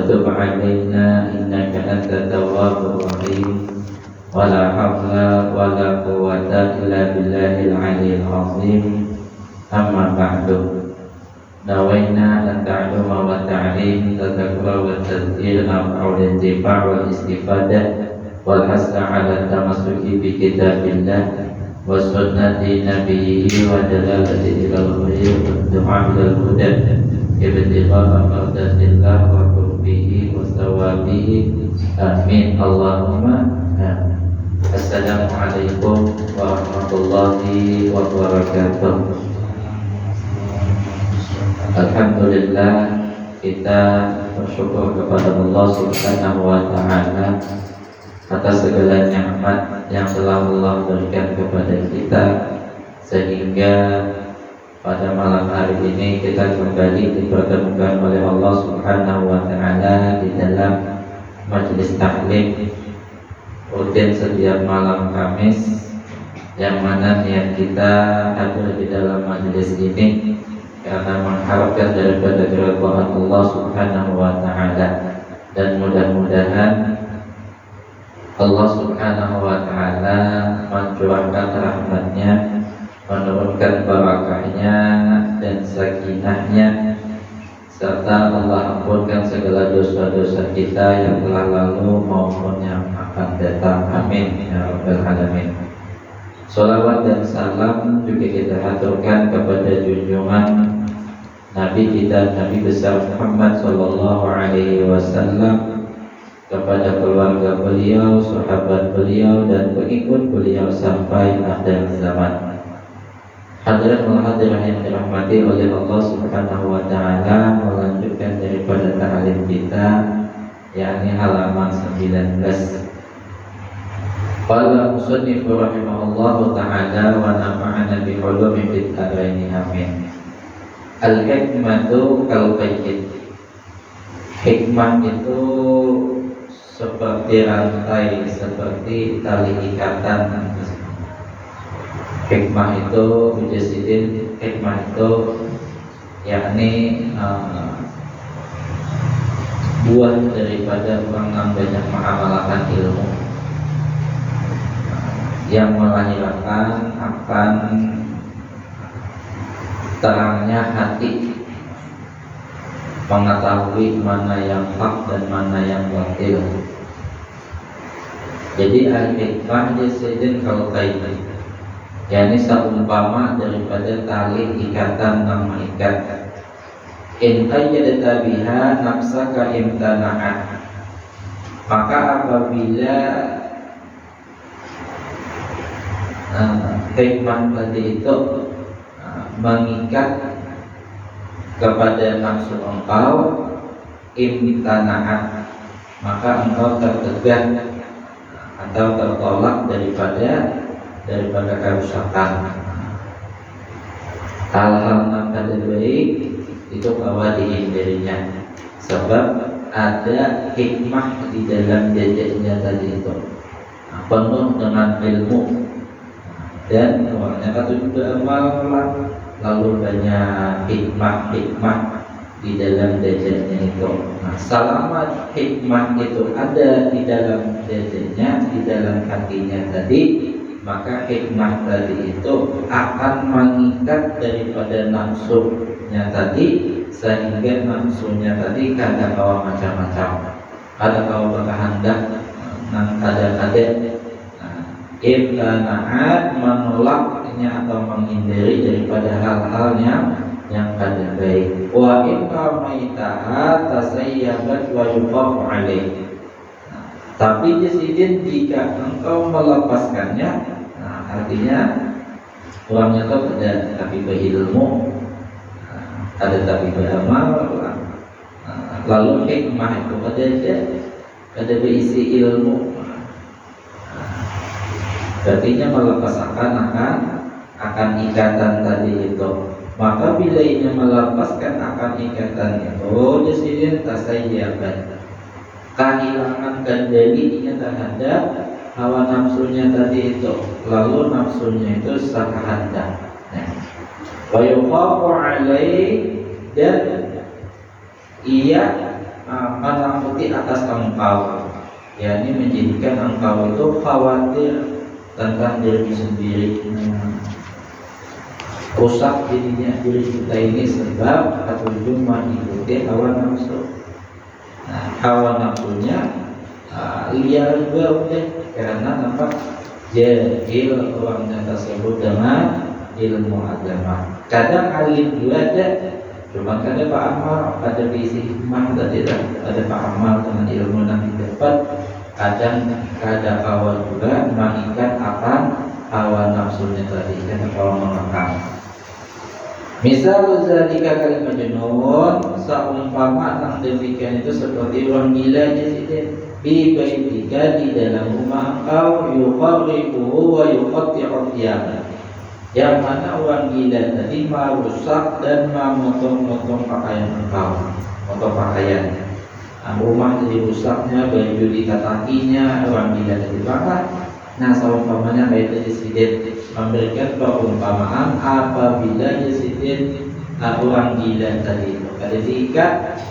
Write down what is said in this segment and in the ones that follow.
وتب علينا إنك أنت التواب الرحيم ولا حول ولا قوة إلا بالله العلي العظيم أما بعد نوينا التعلم والتعليم تذكر والتذكير نفع الانتفاع والاستفادة والحث على التمسك بكتاب الله وسنة نبيه ودلالة إلى الخير والدعاء إلى الهدى ابتغاء مرضات الله وقربه وثوابه آمين اللهم آمين. Assalamualaikum warahmatullahi wabarakatuh. Alhamdulillah, kita bersyukur kepada Allah Subhanahu wa Ta'ala atas segala nikmat yang telah Allah berikan kepada kita, sehingga pada malam hari ini kita kembali dipertemukan oleh Allah Subhanahu wa Ta'ala di dalam majelis taklim rutin setiap malam Kamis, yang mana niat kita hadir di dalam majelis ini karena mengharapkan daripada keridhaan Allah Subhanahu wa Ta'ala, dan mudah-mudahan Allah Subhanahu wa Ta'ala mencurahkan rahmatnya, menurunkan barakahnya dan sakinahnya, serta Allah ampunkan segala dosa-dosa kita yang telah lalu maupun yang akan datang. Amin ya rabbal alamin. Salawat dan salam juga kita haturkan kepada junjungan Nabi kita, Nabi besar Muhammad sallallahu alaihi wasallam, kepada keluarga beliau, sahabat beliau, dan pengikut beliau sampai akhir zaman. Hadirin wal hadirat yang dirahmati oleh Allah Subhanahu wa Ta'ala, melanjutkan daripada ta'lim kita, yakni halaman 19. Qala musannifu rahimahullahu ta'ala wa nafa'ana bi ulumi fid dharain amin. Al-hikmatu kal-qayyid. Hikmah itu seperti rantai, seperti tali ikatan. Hikmah itu mujasidin, hikmah itu yakni buah daripada orang yang banyak mengamalkan ilmu, yang melahirkan akan terangnya hati, mengetahui mana yang hak dan mana yang batil. Jadi al-hikmah jasidin kalau kaitnya, yakni seumpama daripada tali ikatan yang mengikat. In qayyadta biha nafsaka imtana'at, maka apabila hikmah tadi itu mengikat kepada nafsu engkau, imtana'at, maka engkau tertegah atau tertolak daripada kerusakan. Hal-hal yang tidak baik itu bahwa dihindarinya, sebab ada hikmah di dalam jejaknya tadi itu, penuh dengan ilmu, dan orangnya kata juga amal, lalu banyak hikmah di dalam jejaknya itu. Nah, selama hikmah itu ada di dalam jejaknya, di dalam hatinya tadi, maka hikmah tadi itu akan mengikat daripada nafsunya tadi, sehingga nafsunya tadi kadang bawa macam-macam, ada bawa berkehendak, kadang-kadang imtana'at, menolaknya atau menghindari daripada hal-hal yang kada baik. Wa inna maitaha tasayyabat wa yuqafu alaih. Tapi jasidin, jika engkau melepaskannya, artinya orangnya itu ada tapi berilmu, ada tapi beramal, lalu hikmah itu ada berisi ilmu, artinya melepas akan ikatan tadi itu. Maka bila ia melepaskan akan ikatan itu, jasidin tasayyabat, kehilangan kendalinya terhadap hawa nafsunya tadi itu, lalu nafsunya itu sakahandak. Wa yuqafu alaih, dan ia takuti atas engkau, yakni menjadikan engkau itu khawatir tentang diri sendiri, rusak jadinya diri kita ini sebab berujung mengikuti hawa nafsu. Nah, hawa nafsunya liar juga udah, karena nampak jahil orangnya tersebut dengan ilmu agama. Kadang alim juga ada, cuma kadang Pak Amal ada visi hikmah dan tidak ada Pak Amal dengan ilmu yang didapat. Kadang ada kawan juga mengikat akan hawa nafsunya tadi, kan kalau mengekang. Misal zalika kal majnun, seumpama nang demikian itu seperti orang gila jadi bi baitika, di dalam rumah engkau, yufarriquhu wa yuqatti'u thiyabah, yang mana orang gila tadi merusak dan memotong-motong pakaian engkau, potong pakaiannya. Rumah jadi rusaknya, baju dikatakinya, orang gila tadi bakar. Nah, seumpamanya kayak Presiden memberikan perumpamaan apabila Presiden orang gila tadi ada diikat,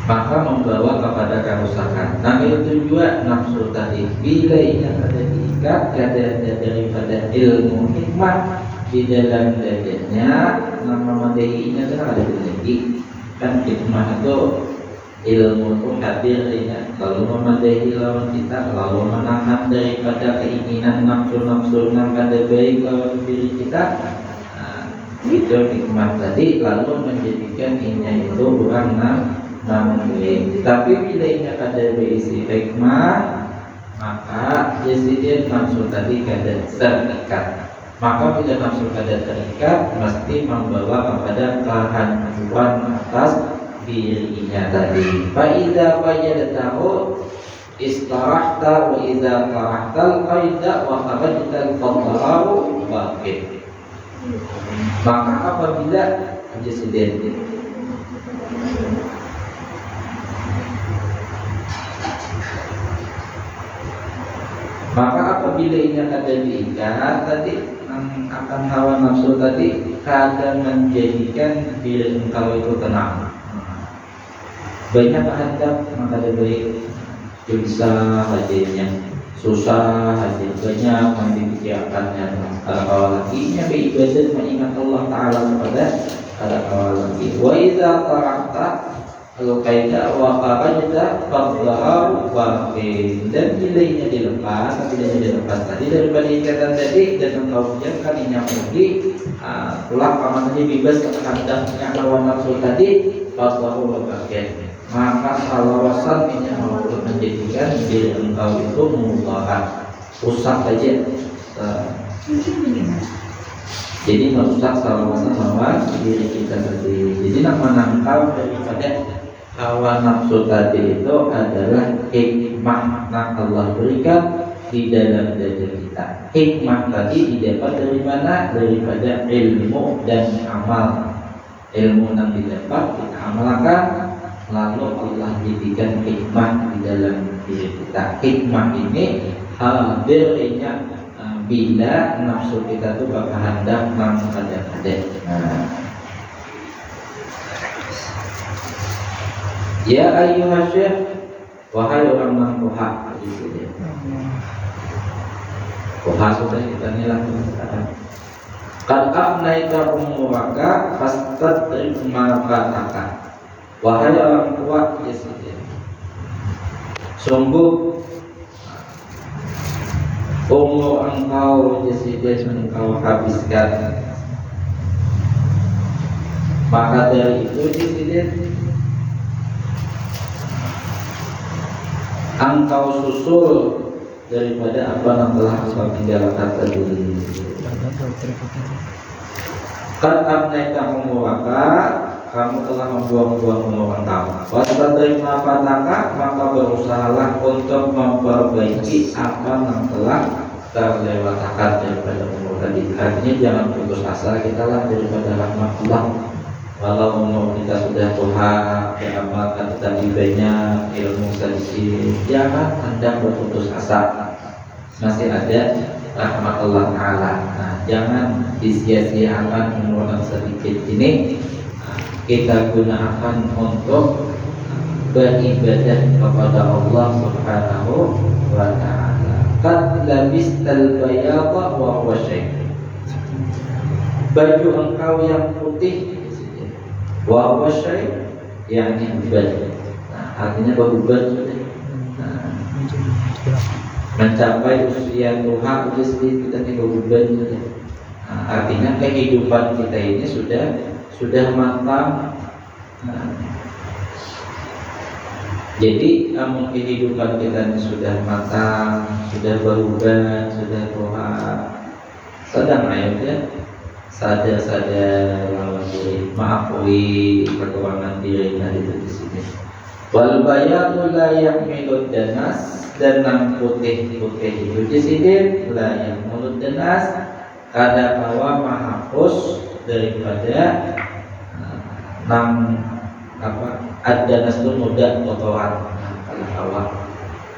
maka membawa kepada kerusakan. Nah, itu juga nafsu tadi, bila ia ada diikat, ada daripada ilmu hikmah di dalam dadanya, nama madahinya itu ada lagi. Kan hikmah itu ilmu itu hadir ya, lalu memadahi lawan kita, lalu menahan daripada keinginan nafsu-nafsu yang ada baik lawan diri kita. Itu hikmah tadi, lalu menjadikan inya itu bukan baik. Tapi bila inya ada berisi hikmah, maka jadi nafsu tadi kada terikat. Maka bila nafsu kada terikat, mesti membawa kepada kehancuran atas dirinya tadi. Fa idza fajadtahu istarahta wa idza qarahtal qaida wa kharajtal fadlahu waqid. Maka apabila presiden ini ada diikat tadi akan hawa nafsu tadi, kadang menjadikan diri engkau itu tenang. Banyak hadap maka lebih baik bisa hadirnya, susah hadir banyak memikirkannya. Kalau awal lakinya beribadat mengingat Allah Taala kepada pada awal laki. Wa idza qara'ta al-qaida wa qara'ta fadlahu waqin, dan bilainya dilepas, bilainya dilepas tadi daripada ikatan tadi, dan engkau biarkan inya pergi, pulang pamannya bebas terhadapnya lawan nafsu tadi, fadlahu waqin. Maka salawasan ini mampu menjadikan diri engkau itu mengubahkan, rusak aja. Jadi merusak salawasan lawan diri kita sendiri. Jadi nak menangkal daripada hawa nafsu tadi itu adalah hikmah yang Allah berikan di dalam diri kita. Hikmah tadi didapat dari mana? Daripada ilmu dan amal. Ilmu yang didapat kita amalkan, lalu Allah jadikan hikmah di dalam diri kita. Hikmah ini hadirnya bila nafsu kita itu berkehendak mengada-ada. Ya ayyuhas syekh, wahai orang yang tuha, tuha sudah kita nilai sekarang. Qad afnaita umuraka fastadrik ma fataka. Wahai orang tua, sungguh umur engkau engkau habiskan, maka dari itu engkau susul daripada apa yang telah engkau tinggalkan tadi. Qad afnaita umuraka, kamu telah membuang-buang umur engkau. Wastadrik ma fataka, maka berusahalah untuk memperbaiki apa yang telah terlewatkan daripada umur tadi. Artinya jangan putus asa kita lah daripada rahmat Allah. Walau umur kita sudah tua, beramal tetapi banyak ilmu sedikit, jangan Anda berputus asa. Masih ada rahmat Allah Taala. Nah, jangan disia-siakan umur yang sedikit ini. Kita gunakan untuk beribadah kepada Allah Subhanahu wa ta'ala. Qad labistal bayadha wa huwa syekh. Baju engkau yang putih wa huwa syekh, yakni baju. Artinya berubah sudah. Mencapai usia tuha jadi kita berubah sudah. Artinya kehidupan kita ini sudah matang. Jadi kehidupan kita ini sudah matang, sudah berubah, sudah tuha. Sedang ayatnya sadar lawan diri, maafui kekurangan diri tadi di sini. Wal bayatu la yahmilud danas, dan yang putih itu di sini la yahmilud danas, kada kawa mahapus daripada nang ad-danas itu mudah kotoran. Kada kawa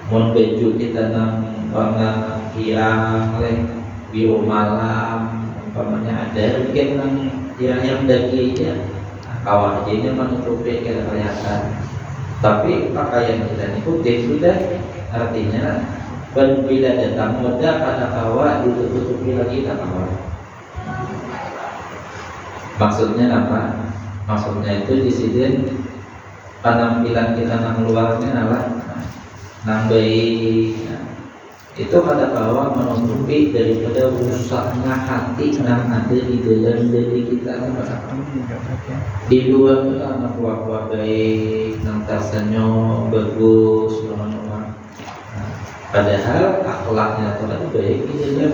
mun baju kita nang warna hiang biru malam umpamanya ada mungkin yang dagingnya kawah ini menutupi kelihatan. Tapi pakaian kita ini putih sudah, artinya bila datang muda pada kawah ditutupi lagi tak kawah. Maksudnya apa? Maksudnya itu di sini penampilan kita nang luarnya adalah nang baik. Itu pada kawah menutupi daripada rusaknya hati yang ada di dalam diri kita. Di luar itu anak kuah baik, nang tersenyum bagus, orang. Padahal akhlaknya itu baik di dalam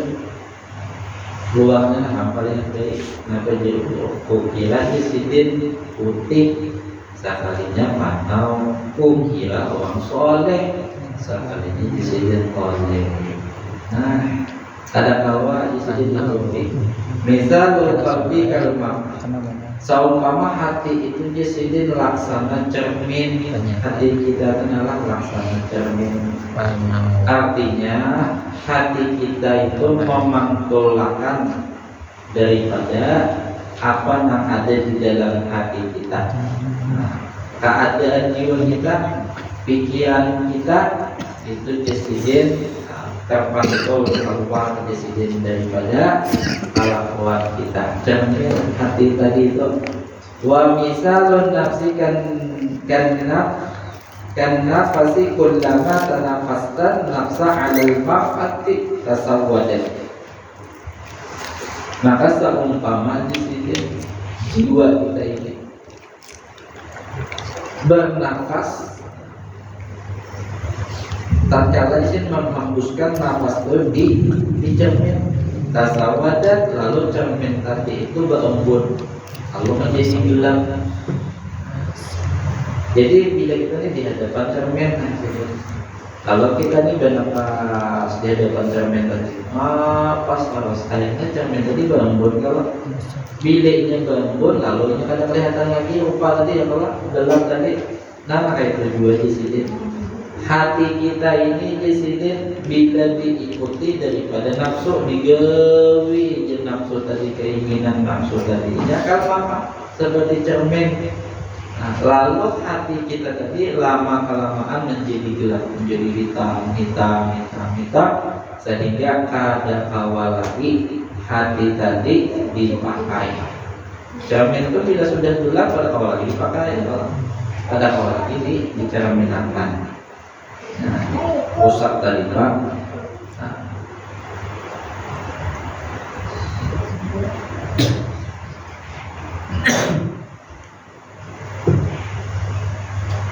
luarnya apa yang baik. Kenapa jadi kukira di sini putih, sekalinya manau kukira orang soleh. Sekali ini disediakan oleh. Nah, ada kawa disediakan oleh. Misal qalbi kalma. Saumpama hati itu disediakan laksana cermin. Hati kita adalah laksana cermin. Artinya hati kita itu memantulkan daripada apa yang ada di dalam hati kita. Nah, keadaan jiwa kita, pikiran kita itu presiden terpantul keluar presiden daripada kelakuan kita. Cermin hati tadi itu. Wa misalun nafsikan karena pasti kullama tanafastan nafsa 'alal ma'ati tasawwadat. Maka seumpama di sini jiwa kita ini bernafas, tatkala izin menghembuskan nafas itu di cermin tasawadat, lalu cermin tadi itu berembun lalu menjadi gelap. Jadi bila kita ini di hadapan cermin, kalau kita ini bernafas di hadapan cermin tadi, pas kayaknya cermin tadi berembun. Kalau biliknya berembun, lalu ini kada kelihatan lagi rupa tadi ya, kalau gelap tadi. Nah, maka itu juga di sini. Hati kita ini di sini bila diikuti daripada nafsu, digawi je nafsu tadi, keinginan nafsu tadi. Ya kalau apa? Seperti cermin. Nah, lalu hati kita tadi lama kelamaan menjadi gelap, menjadi hitam, sehingga kada kawal lagi hati tadi dipakai. Cermin itu bila sudah gelap kada kawal lagi dipakai, kada kawal lagi dicerminkan. Nah, rusak tadi bang. Nah.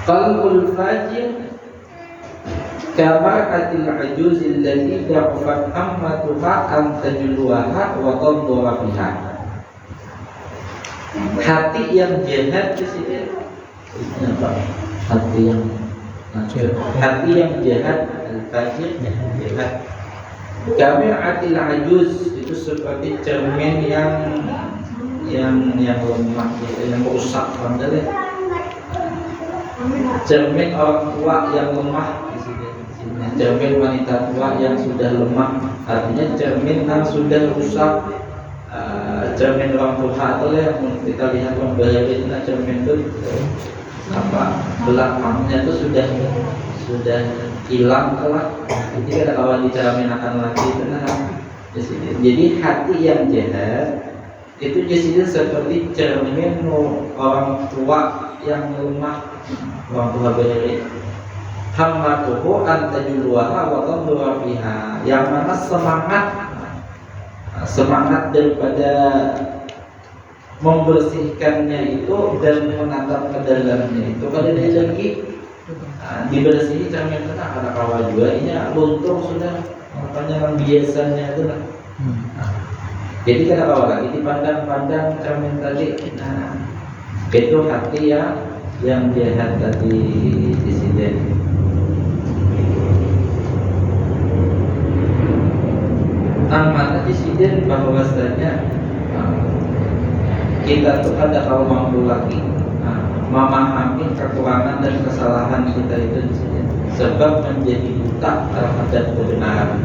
Qalbul fajir kamaratil ajuz allati da'ufat ammatuha an tajluha wa tadhura biha. Hati yang jahat di sini apa? Hati yang jahat, al-fajir jahat. Kamaratil ajuz itu seperti cermin yang lemah, yang rusak banget. Cermin orang tua yang lemah di sini. Cermin wanita tua yang sudah lemah, artinya cermin yang sudah rusak. Cermin orang tua atau yang kita lihat orang bahaya itu cermin itu belakangnya tuh sudah hilang kelak. Jadi kada kawan dicerminakan lagi itu jadi hati yang jahat itu jadi seperti cermin orang tua yang lemah, orang tua berik. Hammatuhu antajulwaha wa tadwa fiha, yang mana semangat daripada membersihkannya itu dan menatap ke dalamnya itu kalau dia lagi dibersihi cermin kena ada kawah juga ini luntur sudah, makanya yang biasanya itu lah. Jadi kada kawah lagi dipandang-pandang cermin tadi. Itu hati yang jahat tadi di sini. Mana disiden bahwasanya kita tuh ada kalau mampu lagi memahami kekurangan dan kesalahan kita itu sebab menjadi buta terhadap kebenaran.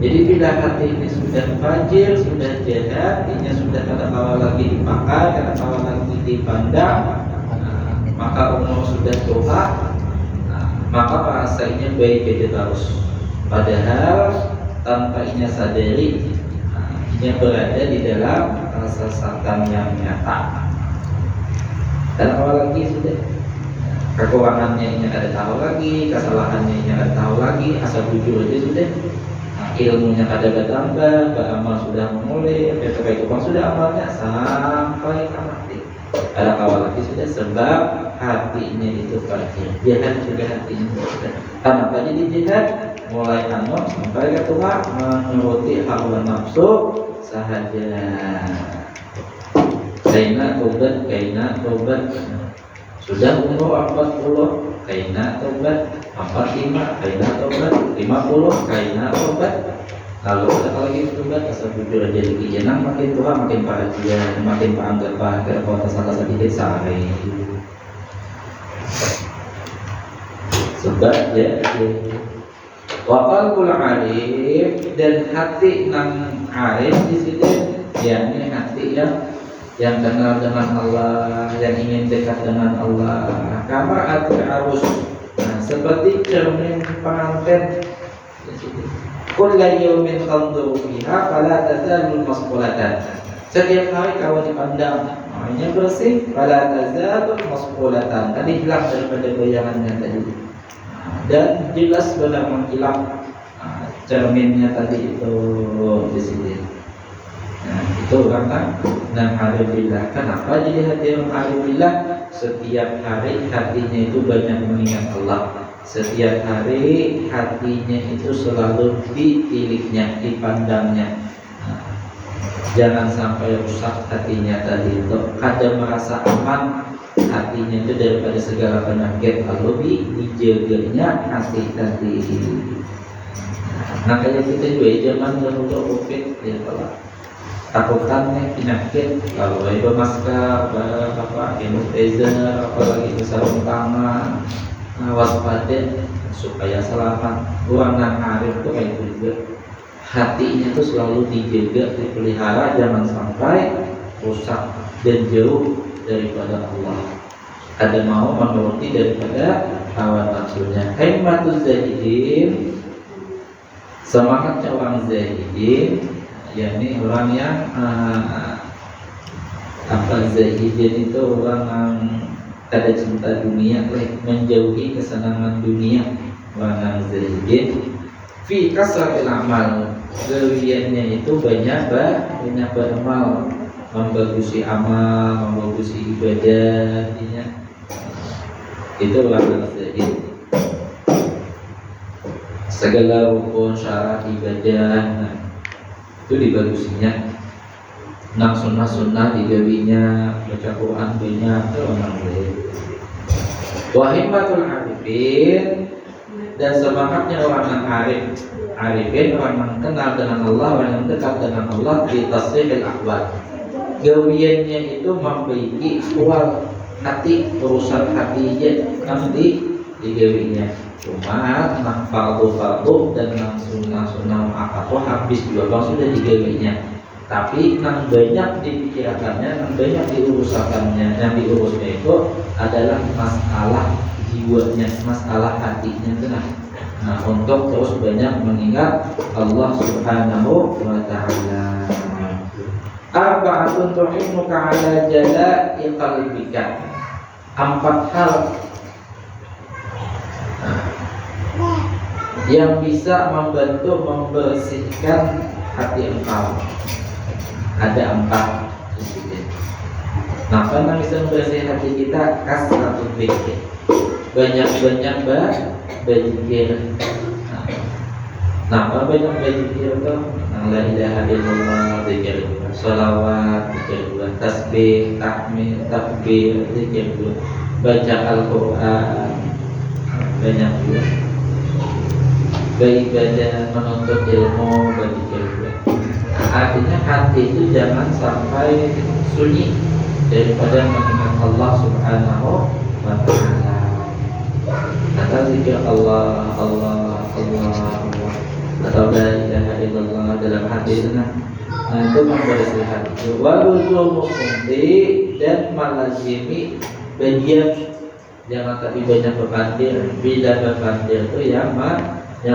Jadi bila hati ini sudah fajir, sudah jahat, ini sudah kada kawa lagi dipakai, kada kawa lagi dipandang, maka umur sudah tua, maka rasanya baik jadi terus. Padahal tanpa inya sadari, inya berada di dalam kesesatan yang nyata. Dan awal lagi sudah kekurangannya inya ada tahu lagi, kesalahannya inya ada tahu lagi, asal jujur aja sudah. Ilmunya ada bertambah, beramal sudah memulai, ketika itu pun sudah amalnya sampai mati. Ada awal lagi sudah sebab hatinya itu fajir, jahat juga hatinya sudah. Kenapa jadi jahat? Mulai anom sampai ke tua menuruti hawa nafsu sahaja. Kaina tobat sudah umur 40, kaina tobat 45, kaina tobat 50, kaina tobat. Lalu kalau lagi tobat asal jujur aja di jenang makin tua makin perhatian, makin paham terpakai kota salah sedikit sehari. Sebab ya waqalbul arif, dan hati nang arif di sini yakni hati yang kenal dengan Allah, yang ingin dekat dengan Allah. Kamar hati arus, seperti cermin pengantin. Kullu yawmin tanzuru fiha fala tazalul masqulatan. Setiap hari kau dipandang, makanya bersih. Fala tazalul masqulatan. Tadi hilang daripada bayangannya tadi. Dan jelas benar menghilang cerminnya tadi itu di sini. Itu karena alhamdulillah. Kenapa jadi hati yang alhamdulillah? Setiap hari hatinya itu banyak mengingat Allah. Setiap hari hatinya itu selalu ditiliknya, dipandangnya. Jangan sampai rusak hatinya tadi itu. Ada merasa aman hatinya itu daripada segala penyakit, lalu dijaganya hati tadi. Nah kayak kita juga zaman dahulu COVID ya kalau takutkan penyakit, kalau itu masker, sanitizer, apalagi itu sarung tangan, waspada supaya selamat. Orang yang arif itu kayak itu juga, hatinya itu selalu dijaga, dipelihara, jangan sampai rusak dan jauh daripada Allah. Ada mau menuruti daripada hawa nafsunya. Himmatuz zahidin, semangatnya orang zahidin, yakni orang yang zahidin itu orang yang ada cinta dunia, menjauhi kesenangan dunia. Orang yang zahidin fi kasratil amal, kelebihannya itu banyak beramal, membagusi amal, membagusi ibadah, itu orang yang zahid. Segala rukun syarat ibadah itu dibagusinya, nang sunnah digawinya, baca Quran banyak, itu orang zahid. Wahimmatul arifin, dan semangatnya orang yang arifin, orang yang kenal dengan Allah, orang yang dekat dengan Allah, di tasrihil ahwal. Gawiannya itu memperbaiki ahwal hati, urusan hatinya nanti digawinya. Cuma nang fardu dan nang sunnah akad habis juga bang sudah digawinya. Tapi yang banyak dipikirkannya, yang banyak diurusakannya, yang diurusnya itu adalah masalah jiwanya, masalah hatinya itu. Nah, untuk terus banyak mengingat Allah Subhanahu wa Ta'ala. Arba'atun tuhinuka ala jala'i qalbika. 4 hal yang bisa membantu membersihkan hati engkau. Ada 4 disini. Nah, karena bisa membersihkan hati kita, kasratul dzikir. Banyak-banyak berzikir. Nah, apa banyak berzikir itu? La ilaha illallah, zikir 2, sholawat, zikir 2, tasbih, tahmid, takbir, zikir 2, baca Al-Quran, banyak juga. Beribadah, menuntut ilmu, berzikir 2. Artinya hati itu jangan sampai sunyi daripada mengingat Allah Subhanahu wa Ta'ala. Kata zikir Allah, Allah, Allah, Allah, atau la ilaha illallah dalam hati itu. Nah, itu membersihkan hati. Waluzul muslimti, dan malazimi bagian. Jangan tapi banyak berpandir. Bila berpandir itu yang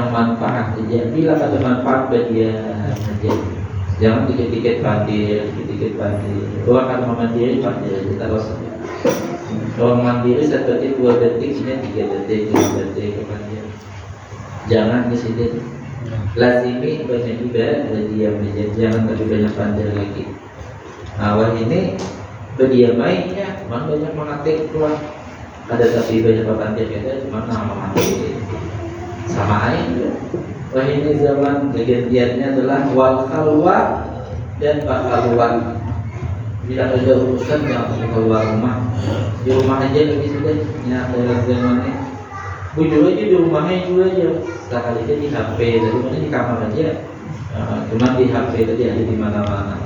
manfaat saja. Bila ada manfaat bagian saja. Jangan dikit-dikit pandir, dikit-dikit pandir. Orang kan mandiri pandir kita harus. Orang mandiri 1 detik, 2 detik, ini 3 detik, 5 detik pandir. Jangan di sini. Lazimi banyak juga berdiam aja, jangan tapi banyak pandir lagi. Awal ini berdiam mainnya, mana banyak mengatik keluar. Ada tapi banyak pandir kita, cuma nama mengatik sama aja. Wah, ini zaman kejadiannya adalah wal khalwa dan bakhalwa. Bila ada urusan jangan keluar rumah, di rumah aja lebih sudah. Ya dalam zaman ini, bujur aja di rumahnya juga aja. Sekali aja di HP, dari mana di kamar aja. Cuma di HP tadi ada di mana-mana.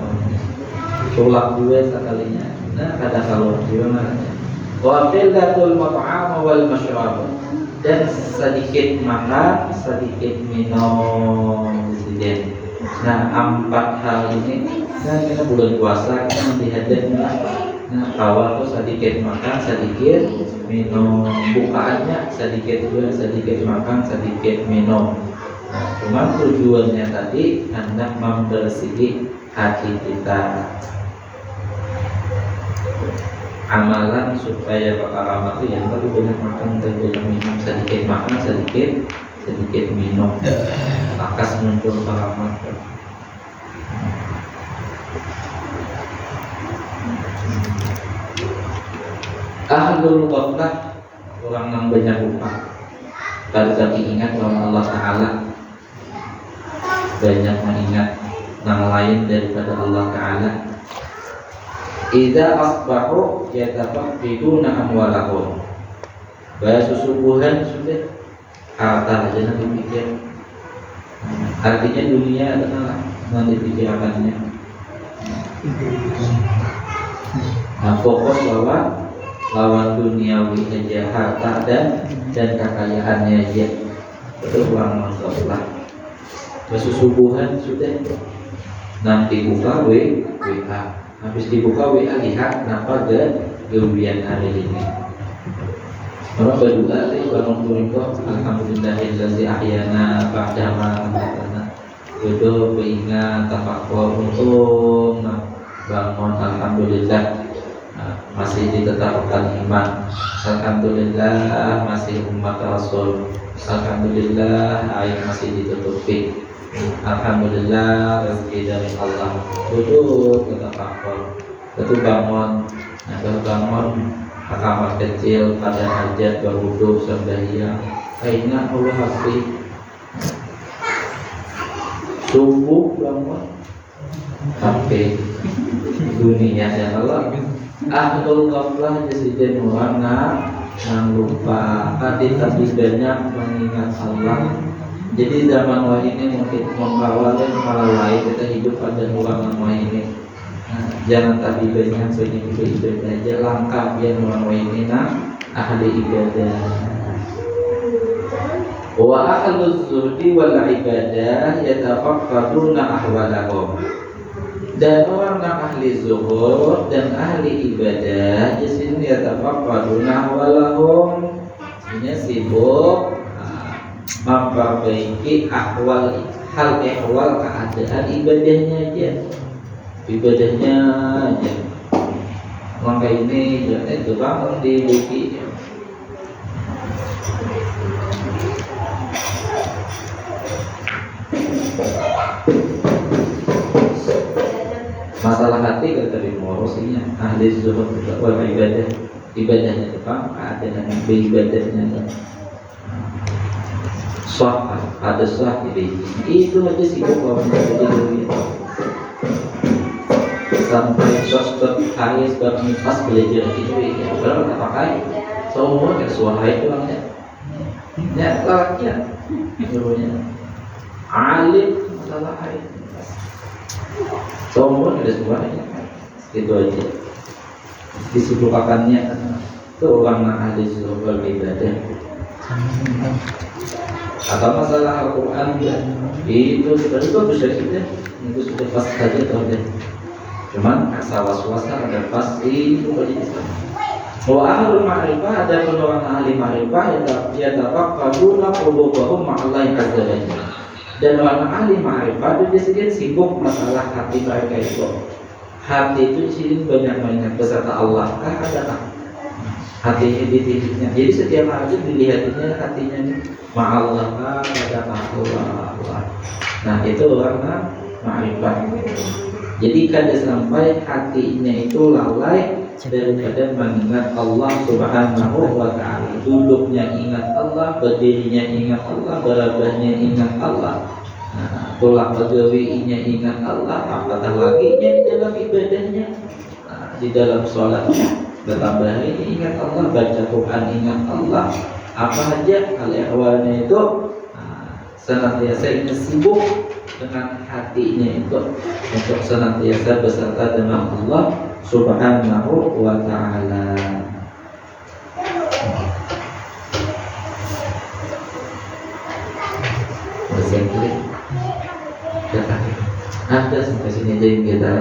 Sulap juga sekalinya. Nah, kadang kalau gimana? Wa qillatul mat'am wal masyrab. Dan sedikit makan, sedikit minum disini. Nah, 4 hal ini, nah kita bulan puasa kita dihadapkan. Nah, awal tuh sedikit makan, sedikit minum. Bukaannya sedikit juga, sedikit makan, sedikit minum. Nah, cuma tujuannya tadi hendak membersihkan hati kita. Amalan supaya bakal itu yang tadi banyak makan dan banyak minum, sedikit makan, sedikit minum, akas muncul karamat. Ahlul ghaflah, orang yang banyak lupa, tapi ingat bahwa Allah Ta'ala, banyak mengingat yang lain daripada Allah Ta'ala. Idza asbahu yatafaqqiduna amwalahum. Bahasa subuhan sudah harta aja nanti pikir. Artinya dunia adalah nanti pikirannya. Nah, fokus lawan duniawi aja, harta dan kekayaannya aja. Itu uang Allah. Bahasa subuhan sudah nanti buka WA. Habis dibuka WA, lihat kenapa kerugian hari ini. Orang berdoa sih bangun turiko, alhamdulillahillazi ahyana ba'dama amatana. Itu beringat tafakkur untung bangun, alhamdulillah masih ditetapkan iman. Alhamdulillah masih umat Rasul. Alhamdulillah air masih ditutupi. Alhamdulillah rezeki dari Allah. Duduk kita fakor, itu bangun, bangun kamar kecil pada hajat berwudu sembahyang. Aina Allah hati. Subuh bangun, sampai dunia ya Allah. Ahlul ghaflah jadi orang yang lupa. Tadi banyak mengingat Allah. Jadi zaman wah ini mungkin membawa dan malah lain kita hidup pada orang wah ini. Jangan tadi banyak ibadah aja, langkah biar orang wah ini ahli ibadah. Wa ahluz zuhdi wal ibadah yatafaqqaduna ahwalahum. Dan orang yang ahli zuhud dan ahli ibadah di sini yatafaqaduna walahum, ini sibuk memperbaiki hal ehwal keadaan ibadahnya aja, maka ini itu bangun di buki. Masalah hati kata dimorosinya ahli zuhud wal ibadahnya itu kan keadaan ibadahnya sah, ada sah itu aja sibuk orang jadi dunia sampai sosok kaya sebab pas belajar itu ya berapa tak pakai semua kayak suara itu orangnya ya lakian gurunya alim masalah air semua ada suaranya itu aja disibukannya itu orang ahli zuhud ibadah atau masalah Al-Quran itu sebenarnya bagus ya sudah itu sudah pas saja deh cuman asal was-wasan ada pasti itu bagi Islam. Wa ahlul ma'rifah, ada orang ahli ma'rifah yang yatafaqaduna qulubahum ma'allahi azza wa jalla. Dan orang ahli ma'rifah itu di sini sibuk masalah hati mereka itu. Hati itu di sini banyak beserta Allah kah adakah? Hatinya di titiknya. Jadi setiap hari dilihatnya hatinya ma'allah kah adakah Allah. Nah itu orang ma'rifah. Jadi kada sampai hatinya itu lalai daripada mengingat Allah Subhanahu wa ta'ala. Duduknya ingat Allah, berdirinya ingat Allah, berabahnya ingat Allah, tolak pegawainya ingat Allah, apatah lagi di dalam ibadahnya, di dalam sholatnya bertambah ini ingat Allah, baca Quran ingat Allah, apa aja hal-ehwalnya itu senantiasa ini sibuk dengan hatinya itu untuk senantiasa beserta dengan Allah Subhanahu wa ta'ala. Ada sampai sini aja yang kita.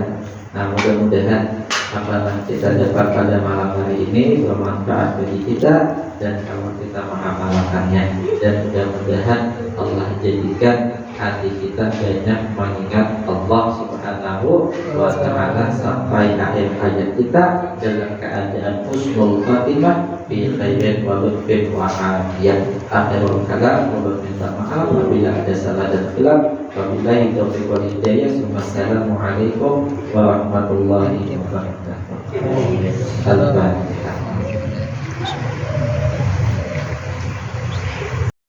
Nah mudah-mudahan apa yang kita dapat pada malam hari ini bermanfaat bagi kita dan kalau kita mengamalkannya, dan mudah-mudahan Allah jadikan hati kita banyak mengingat Allah Subhanahu wa ta'ala sampai akhir hayat kita dalam keadaan husnul khatimah bi khairin wa lutfin wa afiyah. Akhirul kalam, wa minta maaf apabila ada salah dan khilaf. Wabillahi taufiq wal hidayah. Wassalamualaikum warahmatullahi wabarakatuh.